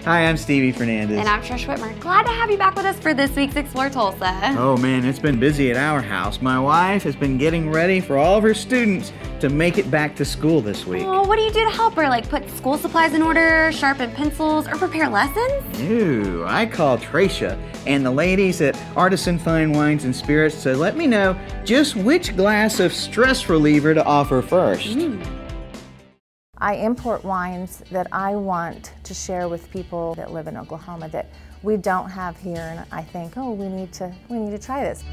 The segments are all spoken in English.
Hi, I'm Stevie Fernandez. And I'm Trish Whitmer. Glad to have you back with us for this week's Explore Tulsa. Oh man, it's been busy at our house. My wife has been getting ready for all of her students to make it back to school this week. Oh, what do you do to help her? Like put school supplies in order, sharpen pencils, or prepare lessons? Ooh, I called Tracia and the ladies at Artisan Fine Wines and Spirits to let me know just which glass of stress reliever to offer first. I import wines that I want to share with people that live in Oklahoma that we don't have here, and I think, oh, we need to try this.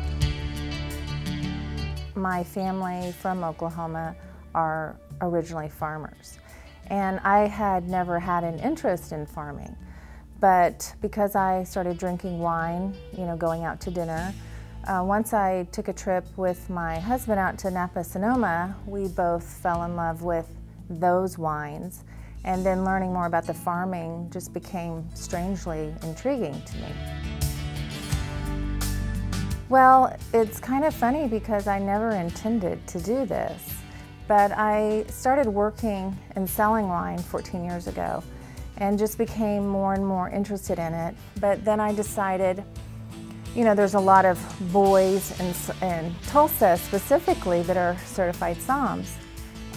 My family from Oklahoma are originally farmers, and I had never had an interest in farming. But because I started drinking wine, going out to dinner, once I took a trip with my husband out to Napa, Sonoma, we both fell in love with those wines, and then learning more about the farming just became strangely intriguing to me. Well, it's kind of funny because I never intended to do this, but I started working and selling wine 14 years ago and just became more and more interested in it. But then I decided, there's a lot of boys in Tulsa specifically that are certified somms.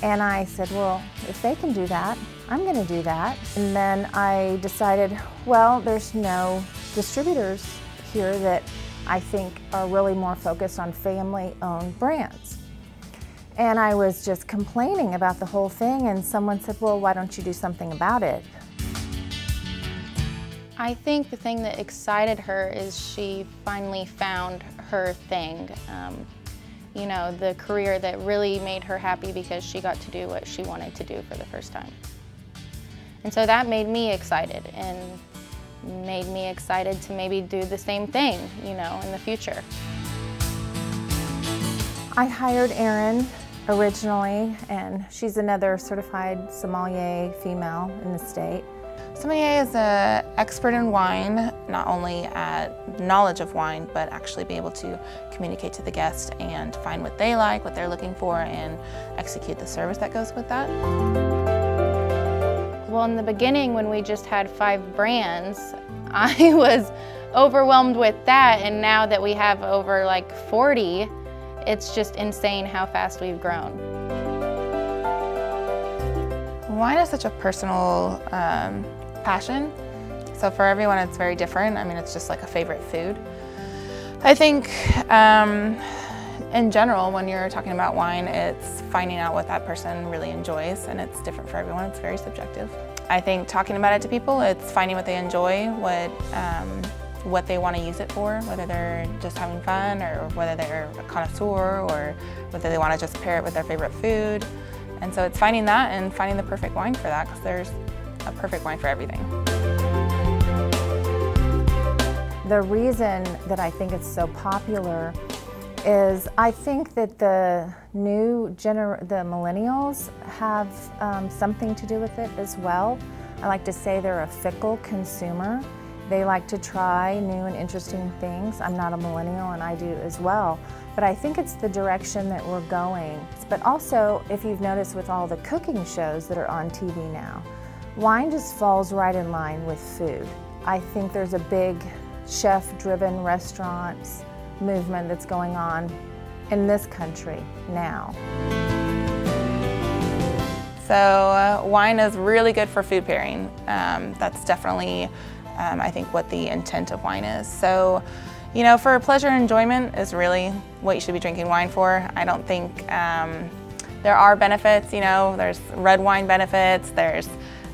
And I said, well, if they can do that, I'm going to do that. And then I decided, well, there's no distributors here that I think are really more focused on family-owned brands. And I was just complaining about the whole thing, and someone said, well, why don't you do something about it? I think the thing that excited her is she finally found her thing. The career that really made her happy because she got to do what she wanted to do for the first time. And so that made me excited, and made me excited to maybe do the same thing, in the future. I hired Erin originally, and she's another certified sommelier female in the state. Sommelier is an expert in wine, not only at knowledge of wine, but actually be able to communicate to the guest and find what they like, what they're looking for, and execute the service that goes with that. Well, in the beginning, when we just had 5 brands, I was overwhelmed with that, and now that we have over 40, it's just insane how fast we've grown. Wine is such a personal passion, so for everyone it's very different. I mean, it's just like a favorite food. I think in general, when you're talking about wine, it's finding out what that person really enjoys, and it's different for everyone. It's very subjective. I think talking about it to people, it's finding what they enjoy, what they want to use it for, whether they're just having fun, or whether they're a connoisseur, or whether they want to just pair it with their favorite food. And so it's finding that and finding the perfect wine for that, because there's a perfect wine for everything. The reason that I think it's so popular is I think that the millennials have something to do with it as well. I like to say they're a fickle consumer. They like to try new and interesting things. I'm not a millennial, and I do as well. But I think it's the direction that we're going. But also, if you've noticed with all the cooking shows that are on TV now, wine just falls right in line with food. I think there's a big chef-driven restaurants movement that's going on in this country now. So wine is really good for food pairing. That's definitely, I think, what the intent of wine is. So, for pleasure and enjoyment is really what you should be drinking wine for. I don't think there are benefits, there's red wine benefits, there's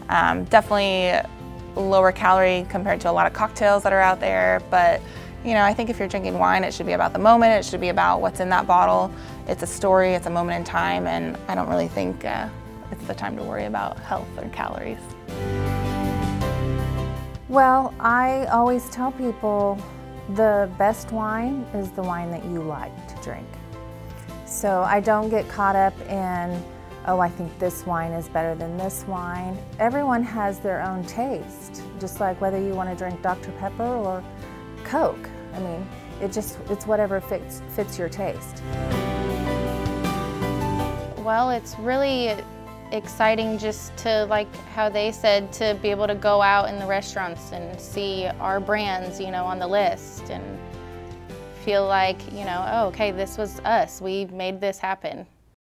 definitely lower calorie compared to a lot of cocktails that are out there, but I think if you're drinking wine, it should be about the moment, it should be about what's in that bottle. It's a story, it's a moment in time, and I don't really think it's the time to worry about health or calories. Well, I always tell people the best wine is the wine that you like to drink. So I don't get caught up in, oh, I think this wine is better than this wine. Everyone has their own taste, just like whether you want to drink Dr. Pepper or Coke. I mean, it's whatever fits your taste. Well, it's really exciting just to, like how they said, to be able to go out in the restaurants and see our brands, you know, on the list and feel like, you know, oh, okay, this was us. We made this happen.